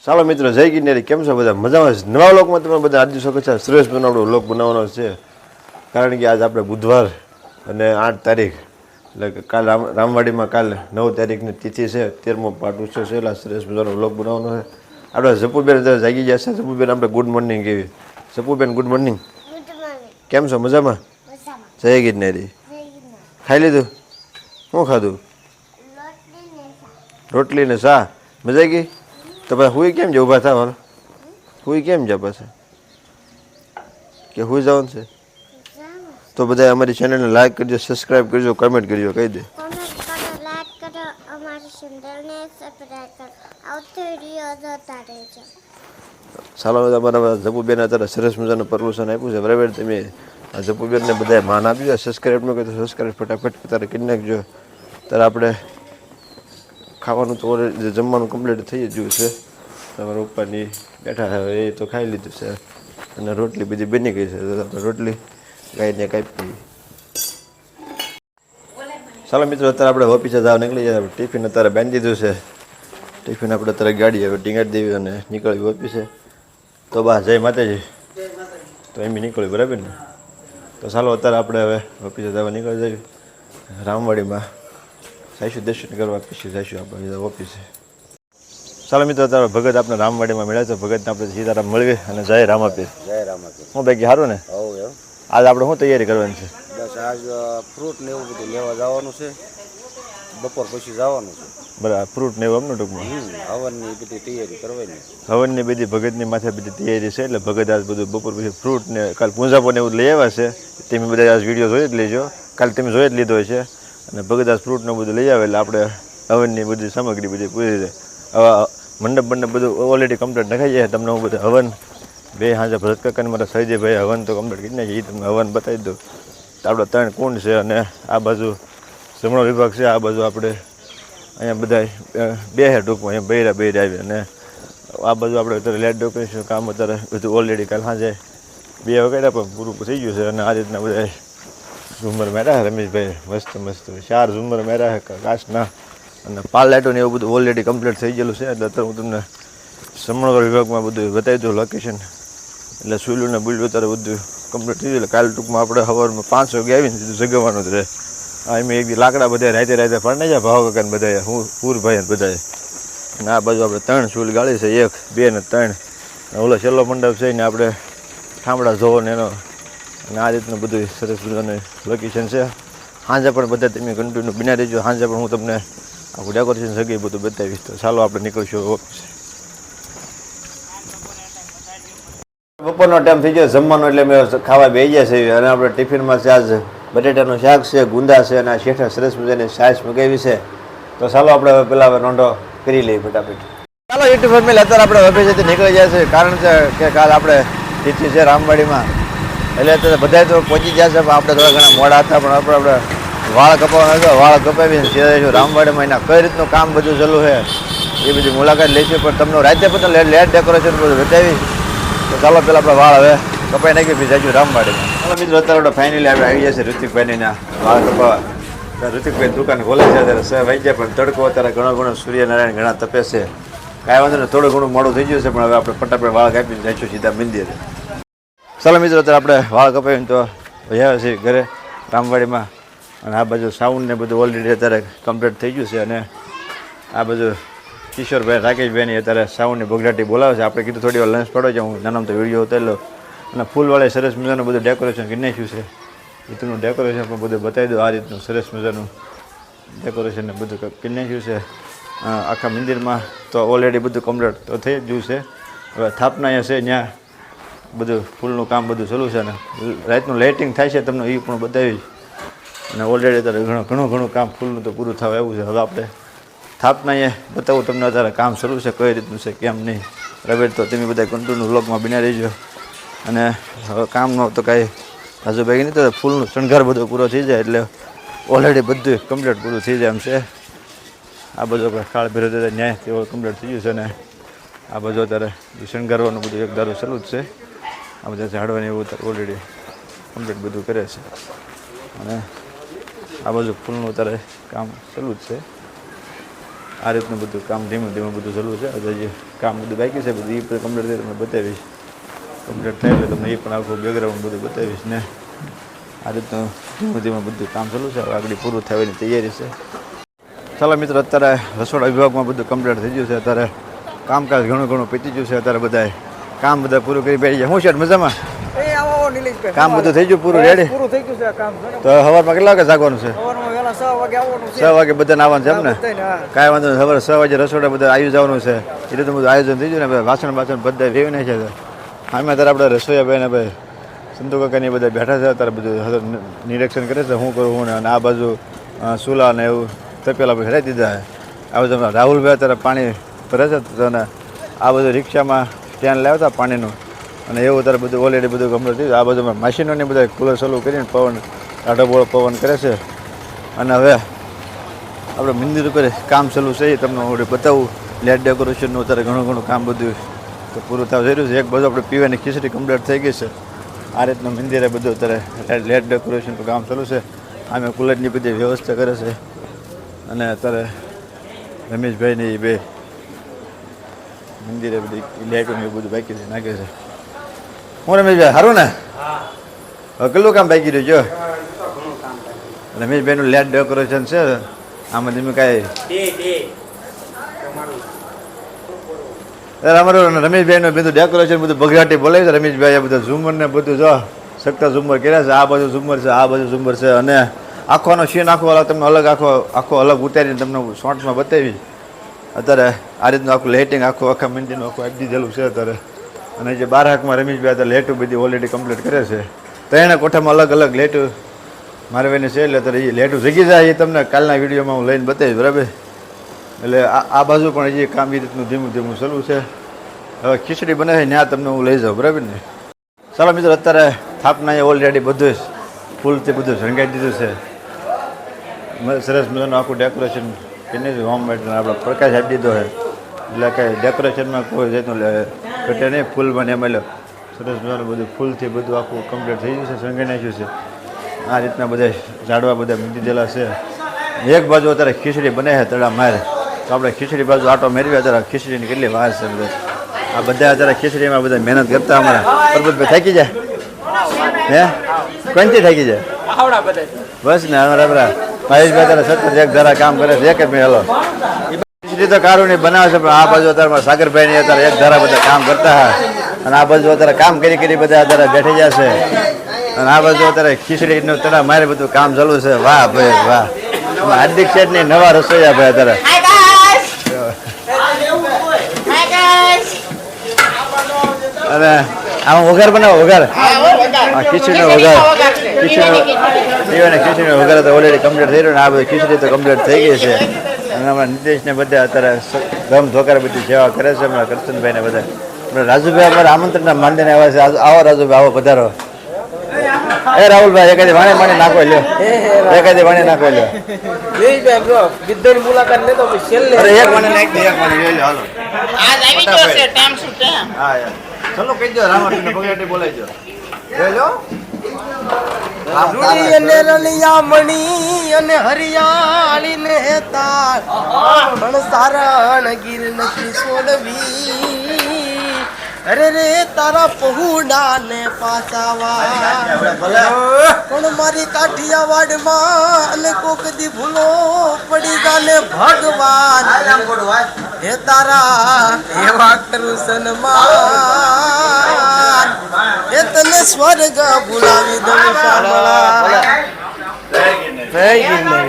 ચાલો મિત્રો, જય ગિરનારી. કેમ છો બધા? મજામાં છે? નવા વ્લોગમાં તમે બધા આજુ શકો છો. સુરેશ ભાઈનો આપણો વ્લોગ બનાવવાનો છે, કારણ કે આજ આપણે બુધવાર અને 8 તારીખ એટલે કે કાલ રામવાડીમાં કાલ 9 તારીખની તિથિ છે. 13મો પાર્ટ ઉત્સવ છે. એટલે સુરેશ ભાઈનો વ્લોગ બનાવવાનો છે. આપણે ઝપુબેન જાગી ગયા છે. ઝપુબેન આપણે ગુડ મોર્નિંગ કેવી. ઝપુબેન ગુડ મોર્નિંગ. કેમ છો? મજામાં? જય ગિરનારી. ખાઈ લીધું? શું ખાધું? રોટલી ને શા. મજા ગઈ? તો ભાઈ હુઈ કેમ છે? ઊભા થાવ. હુઈ કેમ છે પાછા? કે હુઈ જવાનું છે? તો બધા અમારી ચેનલને લાઈક કરજો, સબસ્ક્રાઇબ કરજો, કમેન્ટ કરજો. કહી દે. ચાલો, અમારા ઝપુબેન અત્યારે સરસ મજાનું પરમિશન આપ્યું છે. બરાબર, તમે આ ઝપુબેનને બધાએ માન આપ્યું. સબસ્ક્રાઇબ ન કરો તો સબસ્ક્રાઇબ ફટાફટ અત્યારે કરી નાખજો. ત્યારે આપણે ખાવાનું તો ઓલરેડી જમવાનું કમ્પ્લીટ થઈ જ ગયું છે. તમારા ઉપરની બેઠા હોય એ તો ખાઈ લીધું છે, અને રોટલી બધી બની ગઈ છે. તો આપણે રોટલી ગાઈને કાપી. ચાલો મિત્રો, અત્યારે આપણે ઓફિસે જવા નીકળી જાય. ટિફિન અત્યારે બાંધી દીધું છે. ટિફિન આપણે અત્યારે ગાડી હવે ટીંગાડી દેવી અને નીકળવી ઓફિસે. તો બા જય માતાજી. તો એમ નીકળ્યું, બરાબર ને? તો ચાલો અત્યારે આપણે હવે ઓફિસે જવા નીકળી જઈએ. રામવાડીમાં જઈશું દર્શન કરવા, પછી જઈશું આપણે ઓફિસે. ચાલો મિત્રો, અત્યારે ભગત આપણે રામવાડીમાં મળ્યા છે. ભગતને આપણે સીતારામ મળીએ અને જય રામાપીર. જય રામાપીર. હું બાકી સારું ને? આજ આપણે શું તૈયારી કરવાની છે? બસ આજ ફ્રૂટ ને એવું બધું લેવા જવાનું છે. બપોર પછી જવાનું છે. બરાબર, ફ્રૂટ ને એવું એમનું ટૂંકમાં હવનની બધી તૈયારી કરવાની. હવનની બધી ભગતની માથે બધી તૈયારી છે. એટલે ભગત આજ બધું બપોર પછી ફ્રૂટ ને કાલ પૂંજાપો ને એવું લઈ આવ્યા છે. તમે બધા આજ વિડીયો જોઈ જ લેજો. કાલ તમે જોઈ જ લીધો છે. અને ભગત આજ ફ્રૂટ ને બધું લઈ આવે એટલે આપણે હવનની બધી સામગ્રી બધી પૂરી જાય. હવે મંડપ બધું ઓલરેડી કમ્પ્લીટ નખાઈ જાય. તમને હું બધું હવન બે હાજર ભરત કાકાને મારા સહીજયભાઈ હવન તો કમ્પ્લીટ કરી નાખીએ. એ તમને હવન બતાવી દઉં. આપણે 3 કુંડ છે, અને આ બાજુ જમણો વિભાગ છે. આ બાજુ આપણે અહીંયા બધા બે હે ટૂંકમાં અહીંયા બૈરા આવી. અને આ બાજુ આપણે અત્યારે લેટ ડેકોરેશન કામ અત્યારે બધું ઓલરેડી કાલ સાંજે 2 વગાડ્યા પણ પૂરું થઈ ગયું છે. અને આ રીતના બધા ઝુમર મેળા રમેશભાઈ મસ્ત 4 ઝુમર મેળા કાચના, અને પાલ લાઇટો ને એવું બધું ઓલરેડી કમ્પ્લીટ થઈ ગયેલું છે. એટલે અત્યારે હું તમને સમણગઢ વિભાગમાં બધું બતાવી દઉં લોકેશન. એટલે સુઈલું ને બુલ્યું અત્યારે બધું કમ્પ્લીટ થઈ ગયું. કાલ ટૂંકમાં આપણે સવારમાં 5 વાગે આવીને સીધું જગવાનું જ રહે. એમ એક લાકડા બધા રાતે ફાડી જાય. ભાવ કાકાને બધા હું પૂરભાઈ બધાએ. અને આ બાજુ આપણે 3 સુલ ગાળી છે, 1, 2 ને 3. ઓલો છેલ્લો મંડપ છે ને આપણે ઠામડા જોવો ને એનો. અને આ રીતનું બધું સરસ મજાનું લોકેશન છે. સાંજે પણ બધા તમે કન્ટિન્યુ બના રહેજો. સાંજે પણ હું તમને આખું ડેકોરેશન જગ્યાએ બધું બતાવીશ. તો ચાલો આપણે નીકળીશું ઓફિસે. બપોરનો ટાઈમ થઈ ગયો જમવાનો, એટલે મેં ખાવા બેસી ગયા છે. અને આપણે ટિફિનમાં છે આજ બટેટાનું શાક છે, ગુંદા છે, અને આ શેઠા સરસ મજાની છાશ મગાવી છે. તો ચાલો આપણે હવે પેલા રોંઢો કરી લઈએ ફટાફટ. ચાલો યુટ્યુબ ફેમિલી, અત્યારે આપણે ઓફિસેથી નીકળી જાય છે. કારણ છે કે કાલ આપણે તિથિ છે રામવાડીમાં. એટલે અત્યારે બધા તો પહોંચી ગયા છે, પણ આપણે થોડા ઘણા મોડા હતા. પણ આપણે વાળ કપાવવાનો હતો. વાળ કપાવીને સીધા રામવાડીમાં એના કઈ રીતનું કામ બધું ચાલુ છે એ બધી મુલાકાત લઈશું. પણ તમને રાતે પણ લેટ ડેકોરેશન બધું બતાવી. તો ચાલો પેલા આપણે વાળ હવે કપાઈ નાખી, પછી જઈશું રામવાડીમાં. ચાલો મિત્રો, અત્યારે આપણે ફાઇનલી આપણે આવી ગયા છે ઋતિકભાઈના વાળ કપાવવા. ઋતિકભાઈ દુકાન ખોલે છે અત્યારે 6 વાગ્યા, પણ તડકો અત્યારે ઘણો સૂર્યનારાયણ ઘણા તપે છે. કાંઈ વાંધો નહીં, થોડું ઘણું મોડું થઈ ગયું છે. પણ હવે આપણે ફટાફટ વાળ કાપીને જઈશું સીધા મંદિરે. ચાલો મિત્રો, અત્યારે આપણે વાળ કપાવીને તો આવ્યા છીએ ઘરે રામવાડીમાં. અને આ બાજુ સાઉન્ડ ને બધું ઓલરેડી અત્યારે કમ્પ્લીટ થઈ ગયું છે. અને આ બધું કિશોરભાઈ રાકેશભાઈની અત્યારે સાઉન્ડની બગડાટી બોલાવે છે. આપણે કીધું થોડી વાર લંચ પડો છે, હું નાનામ તો વિડીયો ઉતારેલો. અને ફૂલવાળે સરસ મજાનું બધું ડેકોરેશન કરી નાખ્યું છે. રીતનું ડેકોરેશન પણ બધું બતાવી દો. આ રીતનું સરસ મજાનું ડેકોરેશન ને બધું કરી નાખ્યું છે આખા મંદિરમાં. તો ઓલરેડી બધું કમ્પ્લીટ તો થઈ જ ગયું છે. હવે સ્થાપના અહીંયા છે, ત્યાં બધું ફૂલનું કામ બધું ચાલુ છે. અને રાતનું લાઇટિંગ થાય છે, તમને એ પણ બતાવી. અને ઓલરેડી અત્યારે ઘણું કામ ફૂલનું તો પૂરું થવા આવ્યું છે. હવે આપણે સ્થાપના અહીંયા બતાવું તમને. અત્યારે કામ શરૂ છે, કઈ રીતનું છે કેમ નહીં. બરાબર, તો તમે બધા કન્ટિન્યુ વ્લોગમાં બના રહીજો. અને હવે કામનો તો કાંઈ આજુબાજુ નહીં, તો ફૂલનું શણગાર બધો પૂરો થઈ જાય એટલે ઓલરેડી બધું કમ્પ્લીટ પૂરું થઈ જાય એમ છે. આ બધું આપણે ખાળ ભેરો ન્યાય તેવો કમ્પ્લીટ થઈ ગયું છે. અને આ બધું અત્યારે શણગારવાનું બધું એક દારૂ ચાલુ જ છે. આ બધા ઝાડવાની એવું ઓલરેડી કમ્પ્લીટ બધું કરે છે. અને આ બાજુ ફૂલનું અત્યારે કામ ચાલુ જ છે. આ રીતનું બધું કામ ધીમું ધીમું બધું ચાલુ છે. હજી જે કામ બધું બાકી છે બધું એ પણ કમ્પ્લીટ થઈ તમને બતાવીશ. કમ્પ્લીટ થાય એટલે તમને એ પણ આખું બેકગ્રાઉન્ડ બધું બતાવીશ ને. આ રીતનું ધીમું ધીમું બધું કામ ચાલુ છે. હવે આગળ પૂરું થવાની તૈયારી છે. ચાલો મિત્રો, અત્યારે રસોડા વિભાગમાં બધું કમ્પ્લીટ થઈ ગયું છે. અત્યારે કામકાજ ઘણું ઘણું પતી ગયું છે. અત્યારે બધા કામ બધા પૂરું કરી બેસી જાય. હું છે મજામાં? કામ બધું થઈ ગયું પૂરું રેડી? પૂરું થઈ ગયું છે કામ. તો સવારમાં કેટલા વાગે જાગવાનું છે? સવારમાં વહેલા 6 વાગે આવવાનું છે. 6 વાગે બધાને આવવાનું છે એમ ને? બધાને, હા. કાંઈ વાંધો નહીં. સવારે 6 વાગે રસોડા બધા આવી જવાનું છે. એ રીતે બધું આયોજન થઈ ગયું ને. વાસણ બધા વેવી નાખે છે. આમાં અત્યારે આપણે રસોઈયા ભાઈ ને ભાઈ સંતુ કાકાની બધા બેઠા છે. અત્યારે બધું નિરીક્ષણ કરે છે શું કરું હું ને. અને આ બાજુ સુલા ને એવું તપેલા પછી હરાઈ દીધા છે. આ બધું રાહુલભાઈ અત્યારે પાણી ભરે છે. અને આ બધું રિક્ષામાં સ્ટેન્ડ લાવતા પાણીનું અને એવું અત્યારે બધું ઓલરેડી બધું કમ્પ્લીટ થયું. આ બાજુમાં મશીનોને બધા કુલર ચાલુ કરીને પવન ટાઢો બોળો પવન કરે છે. અને હવે આપણે મંદિર ઉપર કામ ચાલુ છે એ તમને હું બતાવું. લેટ ડેકોરેશનનું અત્યારે ઘણું ઘણું કામ બધું તો પૂરું થવા જઈ રહ્યું છે. એક બાજુ આપણે પીવાની ખીચડી કમ્પ્લીટ થઈ ગઈ છે. આ રીતનું મંદિરે બધું અત્યારે લેટ ડેકોરેશનનું કામ ચાલુ છે. આમે કુલરની બધી વ્યવસ્થા કરે છે. અને અત્યારે રમેશભાઈની બે મંદિરે બધી લાઇટોને એવું બધું બાકી છે નાખે છે. હું રમેશભાઈ સારું ને? હવે કેટલું કામ બાકી રહ્યું જો? રમેશભાઈનું લેટ ડેકોરેશન છે. આમાં તમે કાંઈ અમારું રમેશભાઈનું બધું ડેકોરેશન બધું બગડાટી બોલાવી છે. રમેશભાઈ આ બધા ઝુમર ને બધું જો સખતા ઝુમર કર્યા છે. આ બાજુ ઝુમર છે, આ બાજુ ઝુમર છે. અને આખોનો સીન આખો તમને અલગ આખો અલગ ઉતારીને તમને શોર્ટ્સમાં બતાવી. અત્યારે આ રીતનું આખું લાઇટિંગ આખા મંદિરનું આખું આપી દીધેલું છે અત્યારે. અને જે 12 હાકમાં રમેશભાઈ અત્યારે લેટું બધી ઓલરેડી કમ્પ્લીટ કરે છે. ત્રણે કોઠામાં અલગ અલગ લેટું મારવાની છે. એટલે અત્યારે એ લેટું જગી જાય એ તમને કાલના વિડીયોમાં હું લઈને બતાવીશ. બરાબર? એટલે આ બાજુ પણ હજી કામ એ રીતનું ધીમું ધીમું ચાલુ છે. હવે ખીચડી બને છે ત્યાં તમને હું લઈ જાઉં. બરાબર ને? ચાલો મિત્રો, અત્યારે સ્થાપના ઓલરેડી બધું ફૂલથી બધું શણગાઈ દીધું છે. સરસ મજાનું આખું ડેકોરેશન કરીને હોમ મેટરને આપણે પ્રકાશ આપી દીધો છે. એટલે કાંઈ ડેકોરેશનમાં કોઈ જાતનું ઘટે નહીં. ફૂલમાં ને એમાં સરસ મજાનું બધું ફૂલથી બધું આખું કમ્પ્લીટ થઈ ગયું છે. શણગાઈ નાખ્યું છે. આ રીતના બધા ઝાડવા બધા મૂકી દીધેલા છે. એક બાજુ અત્યારે ખીચડી બને છે તળા માર. તો આપણે ખીચડી બાજુ આટો મેળવી. અત્યારે ખીચડીની કેટલી વાર છે બધા. આ બધા અત્યારે ખીચડીમાં બધા મહેનત કરતા અમારા પરબતભાઈ થાકી જાય હે? કોણથી થાકી જાય? બસ ને અમારા બરાબર મહેશભાઈ અત્યારે સતત એક ધારા કામ કરે છે. એક જ મિનિટ હલો. ખીચડી તો કારુની બનાવે છે. પણ આ બાજુ અત્યારે સાગરભાઈની અત્યારે એક ધારા બધા કામ કરતા હા. અને આ બાજુ અત્યારે કામ કરી બધા અત્યારે બેઠી જશે. અને આ બાજુ અત્યારે ખીચડીનું તળા મારે બધું કામ ચાલુ છે. વાહ ભાઈ વાહ. હાર્દિક શેઠની નવા રસોઈયા ભાઈ અત્યારે. અને આમાં વઘાર બનાવો વઘાર. ખીચડીનો વઘાર ખીચડીનો વઘાર તો ઓલરેડી કમ્પ્લીટ થઈ રહ્યો ને. આ બધી ખીચડી તો કમ્પ્લીટ થઈ ગઈ છે. અને અમારા નિતેશને બધા અત્યારે ધમ ધોકાર બધી સેવા કરે છે. અમારા કરશનભાઈ ને બધા. રાજુભાઈ અમારા આમંત્રણના માંડીને આવ્યા છે. આવો રાજુભાઈ આવો પધારો. એ રાહુલભાઈ એકાદી વાણી પાણી નાખો લ્યો. એકાદી વાણી નાખો લ્યો. મુલાકાત લેતો છેલ્લે અરે એક વાણી નાખી દે. એક વાણી લઈ લો હાલો. આજ આવી ગયો છે ટાઈમ શું ટાઈમ. હા યાર ચલો કહી દો. રામાપીરને બગડાટી બોલાવી દો. લઈ લો. રૂડી અને રલિયા મણી અને હરિયાળી ને તાર પણ સારણ ગીર નથી છોડવી. અરે રે તારા પહુડા ને પાસાવા પણ મારી કાઠિયાવાડમાં અને કોક દી ભૂલો પડી જાને ભગવાન. હે તારા એવા કરું સન્માન. એ તને સ્વર્ગ બોલાવી દઉં શામળા. જય ગિરનાર.